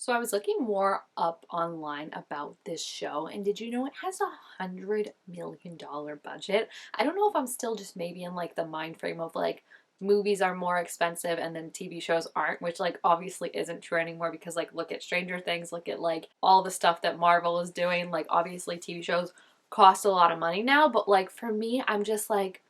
So I was looking more up online about this show, and did you know it has $100 million budget? I don't know if I'm still just maybe in like the mind frame of like movies are more expensive and then TV shows aren't, which like obviously isn't true anymore because like look at Stranger Things, look at like all the stuff that Marvel is doing. Like obviously TV shows cost a lot of money now, but like for me, I'm just like,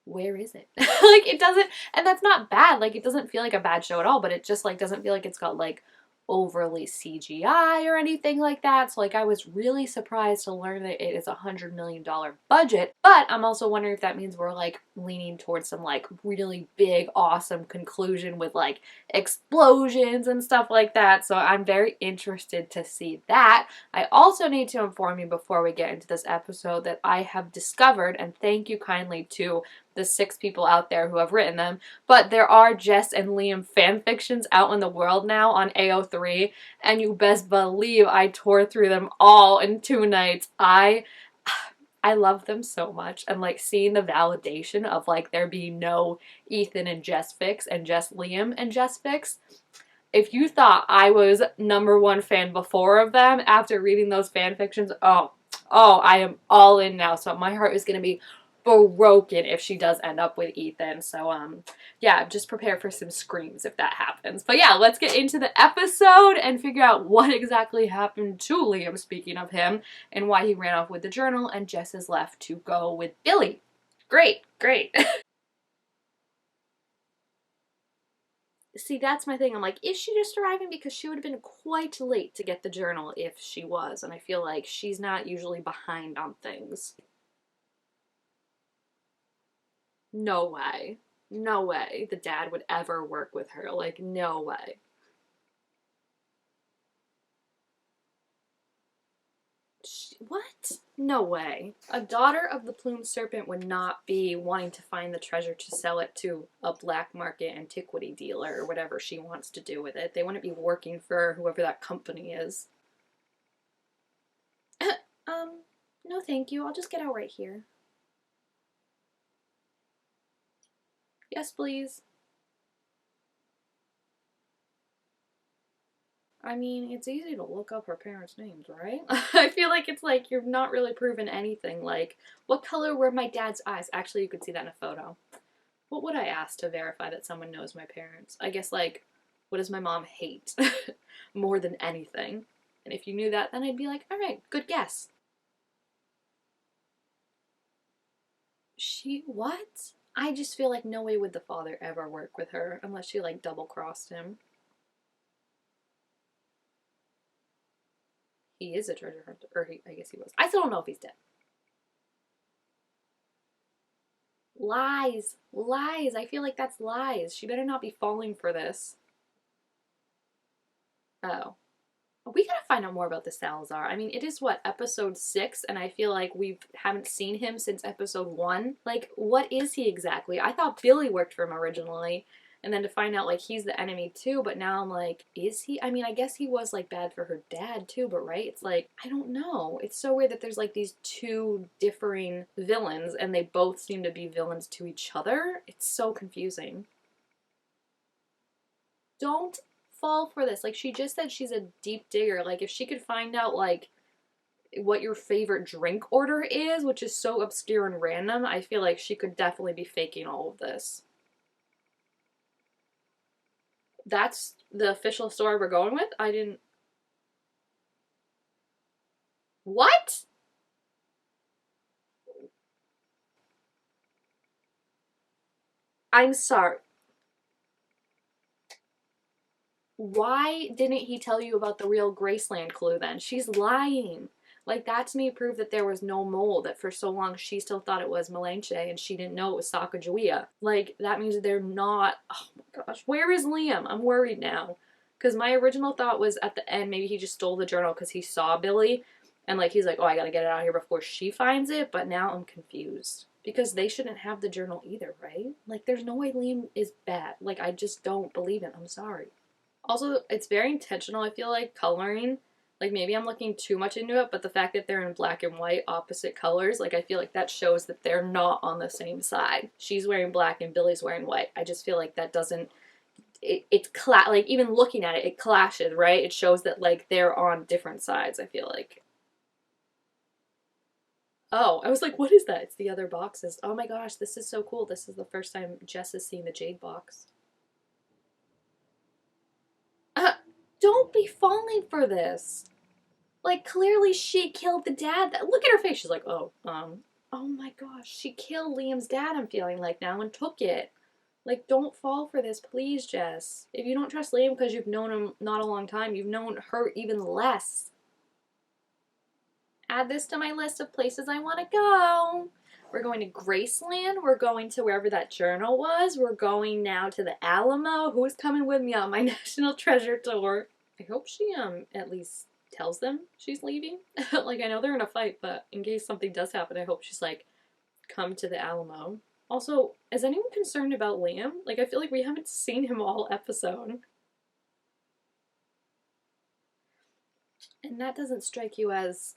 where is it? Like it doesn't, and that's not bad. Like it doesn't feel like a bad show at all, but it just like doesn't feel like it's got like overly CGI or anything like that. So like I was really surprised to learn that it is $100 million budget, but I'm also wondering if that means we're like leaning towards some like really big awesome conclusion with like explosions and stuff like that. So I'm very interested to see that. I also need to inform you before we get into this episode that I have discovered, and thank you kindly to the 6 people out there who have written them, but there are Jess and Liam fan fictions out in the world now on AO3, and you best believe I tore through them all in 2 nights. I love them so much, and like seeing the validation of like there being no Ethan and Jess fics and Jess Liam and Jess fics. If you thought I was #1 fan before of them, after reading those fan fictions, I am all in now. So my heart is gonna be broken if she does end up with Ethan. So yeah, just prepare for some screams if that happens. But yeah, let's get into the episode and figure out what exactly happened to Liam, speaking of him, and why he ran off with the journal and Jess is left to go with Billy. Great, great. See, that's my thing. I'm like, is she just arriving? Because she would have been quite late to get the journal if she was, and I feel like she's not usually behind on things. No way. No way the dad would ever work with her. Like, no way. What? No way. A daughter of the plumed serpent would not be wanting to find the treasure to sell it to a black market antiquity dealer or whatever she wants to do with it. They wouldn't be working for whoever that company is. No thank you. I'll just get out right here. Yes, please. I mean, it's easy to look up her parents' names, right? I feel like it's like you're not really proven anything. Like, what color were my dad's eyes? Actually, you could see that in a photo. What would I ask to verify that someone knows my parents? I guess, like, what does my mom hate more than anything? And if you knew that, then I'd be like, all right, good guess. What? I just feel like no way would the father ever work with her unless she, like, double crossed him. He is a treasure hunter, or I guess he was. I still don't know if he's dead. Lies. Lies. I feel like that's lies. She better not be falling for this. Oh. We gotta find out more about the Salazar. I mean, it is what, episode 6, and I feel like we haven't seen him since episode 1. Like, what is he exactly? I thought Billy worked for him originally, and then to find out, like, he's the enemy too, but now I'm like, is he? I mean, I guess he was, like, bad for her dad too, but right? It's like, I don't know. It's so weird that there's, like, these 2 differing villains, and they both seem to be villains to each other. It's so confusing. Don't fall for this. Like, she just said she's a deep digger. Like, if she could find out, like, what your favorite drink order is, which is so obscure and random, I feel like she could definitely be faking all of this. That's the official story we're going with? I didn't. What? I'm sorry. Why didn't he tell you about the real Graceland clue then? She's lying. Like, that to me proved that there was no mole, that for so long she still thought it was Melanche and she didn't know it was Sacagawea. Like, that means they're not. Oh my gosh. Where is Liam? I'm worried now. Because my original thought was at the end, maybe he just stole the journal because he saw Billy. And, like, he's like, oh, I gotta get it out of here before she finds it. But now I'm confused. Because they shouldn't have the journal either, right? Like, there's no way Liam is bad. Like, I just don't believe it. I'm sorry. Also, it's very intentional, I feel like, coloring. Like, maybe I'm looking too much into it, but the fact that they're in black and white, opposite colors, like, I feel like that shows that they're not on the same side. She's wearing black and Billy's wearing white. I just feel like that doesn't like even looking at it, it clashes, right? It shows that like they're on different sides, I feel like. Oh, I was like, what is that? It's the other boxes. Oh my gosh, this is so cool. This is the first time Jess has seen the jade box. Uh, don't be falling for this. Like, clearly she killed the dad. Look at her face. She's like, oh my gosh, she killed Liam's dad, I'm feeling like now, and took it. Like, don't fall for this, please, Jess. If you don't trust Liam because you've known him not a long time, you've known her even less. Add this to my list of places I want to go. We're going to Graceland. We're going to wherever that journal was. We're going now to the Alamo. Who is coming with me on my National Treasure tour? I hope she at least tells them she's leaving. Like, I know they're in a fight, but in case something does happen, I hope she's like, come to the Alamo. Also, is anyone concerned about Liam? Like, I feel like we haven't seen him all episode. And that doesn't strike you as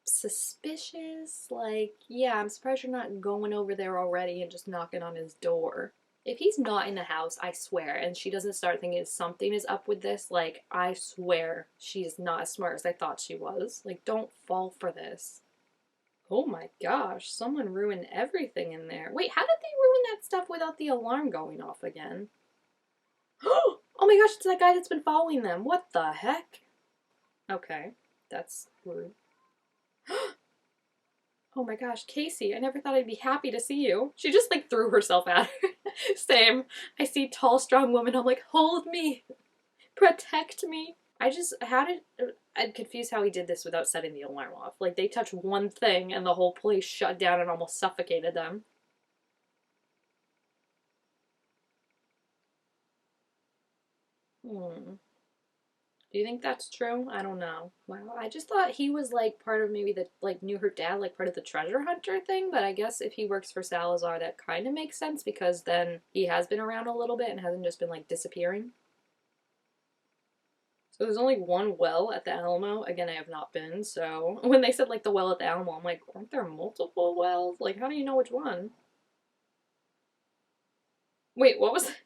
suspicious? Like, yeah, I'm surprised you're not going over there already and just knocking on his door. If he's not in the house, I swear, and she doesn't start thinking something is up with this, like, I swear she's not as smart as I thought she was. Like, don't fall for this. Oh my gosh, someone ruined everything in there. Wait, how did they ruin that stuff without the alarm going off again? Oh my gosh, it's that guy that's been following them. What the heck? Okay, that's rude. Oh my gosh, Casey, I never thought I'd be happy to see you. She just like threw herself at her. Same. I see tall, strong woman. I'm like, hold me. Protect me. I'm confused how he did this without setting the alarm off. Like, they touched one thing and the whole place shut down and almost suffocated them. Hmm. Do you think that's true? I don't know. Well, I just thought he was like part of maybe the like knew her dad, like part of the treasure hunter thing, but I guess if he works for Salazar that kind of makes sense because then he has been around a little bit and hasn't just been like disappearing. So there's only one well at the Alamo. Again, I have not been, so when they said like the well at the Alamo, I'm like, aren't there multiple wells? Like, how do you know which one? Wait, what was that?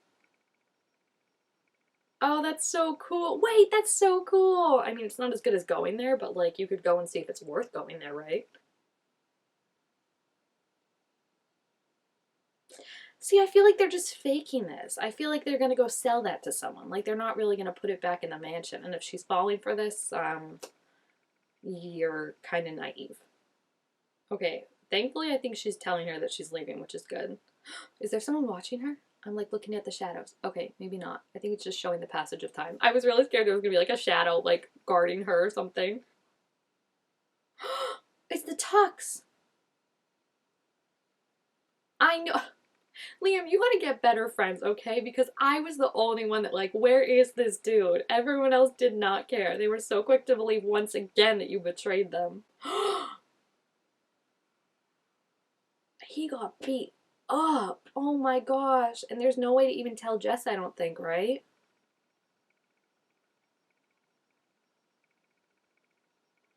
Oh, that's so cool. Wait, that's so cool. I mean, it's not as good as going there, but like you could go and see if it's worth going there, right? See, I feel like they're just faking this. I feel like they're gonna go sell that to someone. Like they're not really gonna put it back in the mansion. And if she's falling for this, you're kind of naive. Okay, thankfully I think she's telling her that she's leaving, which is good. Is there someone watching her? I'm like looking at the shadows. Okay, maybe not. I think it's just showing the passage of time. I was really scared there was gonna be like a shadow like guarding her or something. It's the Tux. I know. Liam, you gotta get better friends, okay? Because I was the only one that, like, where is this dude? Everyone else did not care. They were so quick to believe once again that you betrayed them. He got beat up. Oh my gosh. And there's no way to even tell Jess, I don't think, right?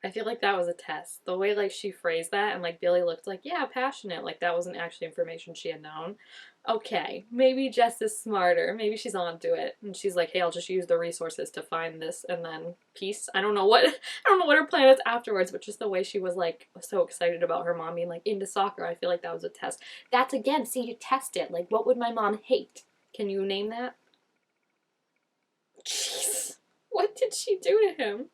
I feel like that was a test. The way like she phrased that and like Billy looked like, yeah, passionate, like that wasn't actually information she had known. Okay, maybe Jess is smarter. Maybe she's onto it. And she's like, hey, I'll just use the resources to find this and then peace. I don't know what I don't know what her plan is afterwards, but just the way she was like so excited about her mom being like into soccer, I feel like that was a test. That's again, see, you test it. Like what would my mom hate? Can you name that? Jeez. What did she do to him?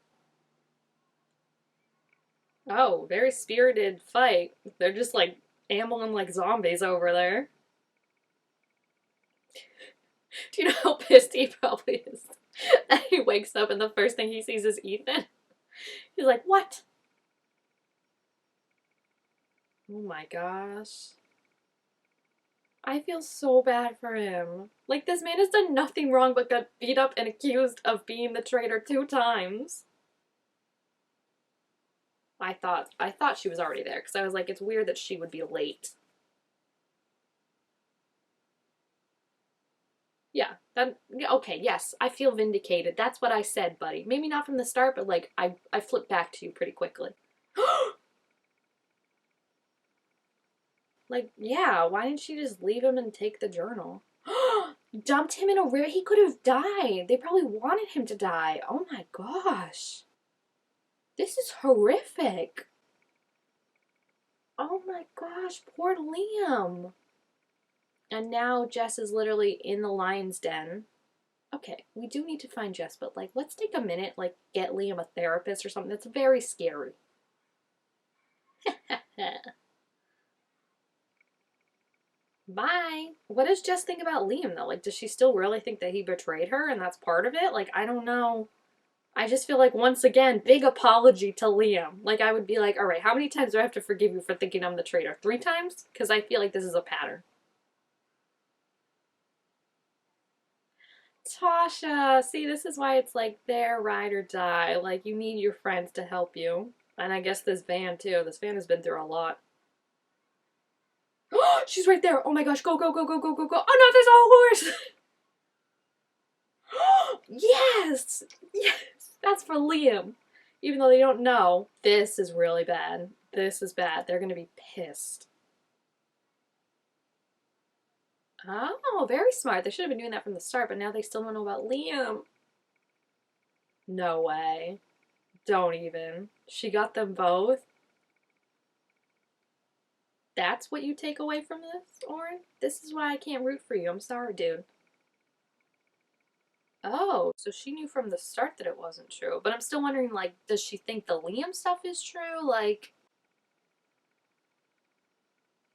Oh, very spirited fight. They're just like ambling like zombies over there. Do you know how pissed he probably is? And he wakes up and the first thing he sees is Ethan. He's like, what? Oh my gosh. I feel so bad for him. Like, this man has done nothing wrong but got beat up and accused of being the traitor 2 times. I thought she was already there because I was like, it's weird that she would be late. Yeah, that yeah, okay, yes, I feel vindicated. That's what I said, buddy. Maybe not from the start, but like I flipped back to you pretty quickly. Like, yeah, why didn't she just leave him and take the journal? dumped him in a river. He could have died. They probably wanted him to die. Oh my gosh. This is horrific. Oh my gosh, poor Liam. And now Jess is literally in the lion's den. Okay, we do need to find Jess, but like, let's take a minute, like, get Liam a therapist or something. That's very scary. Bye. What does Jess think about Liam, though? Like, does she still really think that he betrayed her and that's part of it? Like, I don't know. I just feel like, once again, big apology to Liam. Like, I would be like, all right, how many times do I have to forgive you for thinking I'm the traitor? 3 times? Because I feel like this is a pattern. Tasha, see, this is why it's like their ride or die. Like, you need your friends to help you. And I guess this van, too. This van has been through a lot. She's right there. Oh my gosh, go, go, go, go, go, go, go. Oh no, there's a horse. Yes! Yes! That's for Liam. Even though they don't know. This is really bad. This is bad. They're gonna be pissed. Oh, very smart. They should have been doing that from the start, but now they still don't know about Liam. No way. Don't even. She got them both. That's what you take away from this, Oren? This is why I can't root for you. I'm sorry, dude. Oh, so she knew from the start that it wasn't true. But I'm still wondering, like, does she think the Liam stuff is true? Like,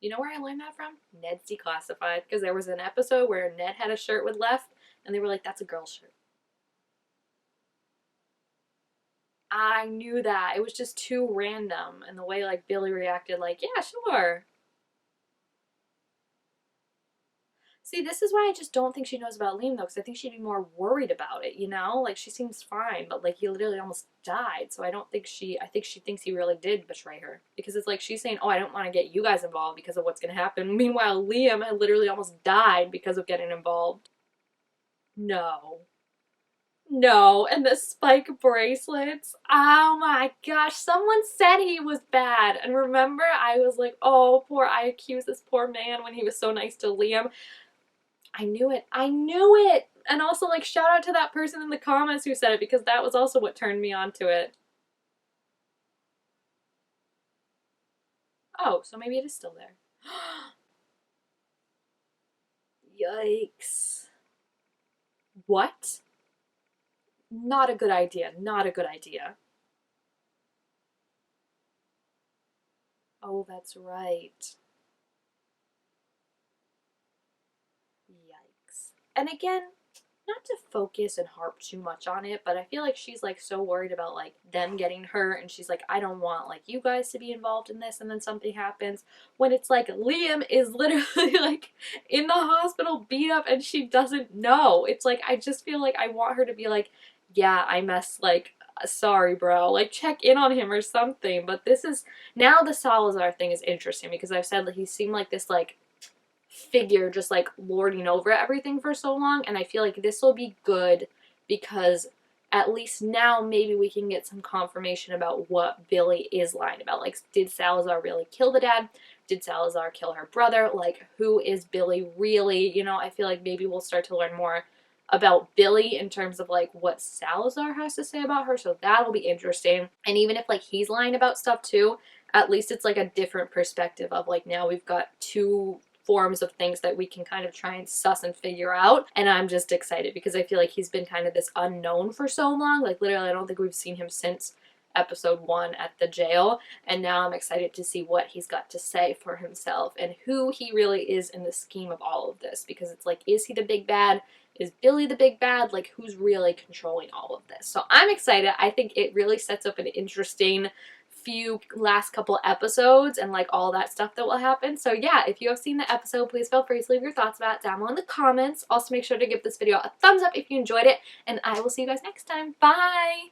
you know where I learned that from? Ned's Declassified. Because there was an episode where Ned had a shirt with left, and they were like, that's a girl shirt. I knew that. It was just too random. And the way, like, Billy reacted, like, yeah, sure. See, this is why I just don't think she knows about Liam, though, because I think she'd be more worried about it, you know? Like, she seems fine, but, like, he literally almost died, so I don't think I think she thinks he really did betray her. Because it's like, she's saying, oh, I don't want to get you guys involved because of what's going to happen. Meanwhile, Liam had literally almost died because of getting involved. No. No, and the spike bracelets. Oh my gosh, someone said he was bad. And remember, I was like, oh, I accused this poor man when he was so nice to Liam. I knew it. I knew it. And also, like, shout out to that person in the comments who said it, because that was also what turned me on to it. Oh, so maybe it is still there. Yikes. What? Not a good idea. Not a good idea. Oh, that's right. Yikes. And again, not to focus and harp too much on it, but I feel like she's like so worried about like them getting hurt, and she's like, I don't want like you guys to be involved in this, and then something happens, when it's like Liam is literally like in the hospital beat up and she doesn't know. It's like, I just feel like I want her to be like, yeah, I messed, like, sorry bro, like check in on him or something. But this is, now the Salazar thing is interesting because I've said that he seemed like this like figure just like lording over everything for so long, and I feel like this will be good because at least now maybe we can get some confirmation about what Billy is lying about. Like, did Salazar really kill the dad? Did Salazar kill her brother? Like, who is Billy really? You know, I feel like maybe we'll start to learn more about Billy in terms of like what Salazar has to say about her, so that'll be interesting. And even if like he's lying about stuff too, at least it's like a different perspective of like, now we've got two forms of things that we can kind of try and suss and figure out. And I'm just excited because I feel like he's been kind of this unknown for so long. Like, literally, I don't think we've seen him since episode 1 at the jail, and now I'm excited to see what he's got to say for himself and who he really is in the scheme of all of this, because it's like, is he the big bad? Is Billy the big bad? Like, who's really controlling all of this? So I'm excited. I think it really sets up an interesting few last couple episodes and like all that stuff that will happen. So yeah, if you have seen the episode, please feel free to leave your thoughts about it down below in the comments. Also, make sure to give this video a thumbs up if you enjoyed it, and I will see you guys next time. Bye!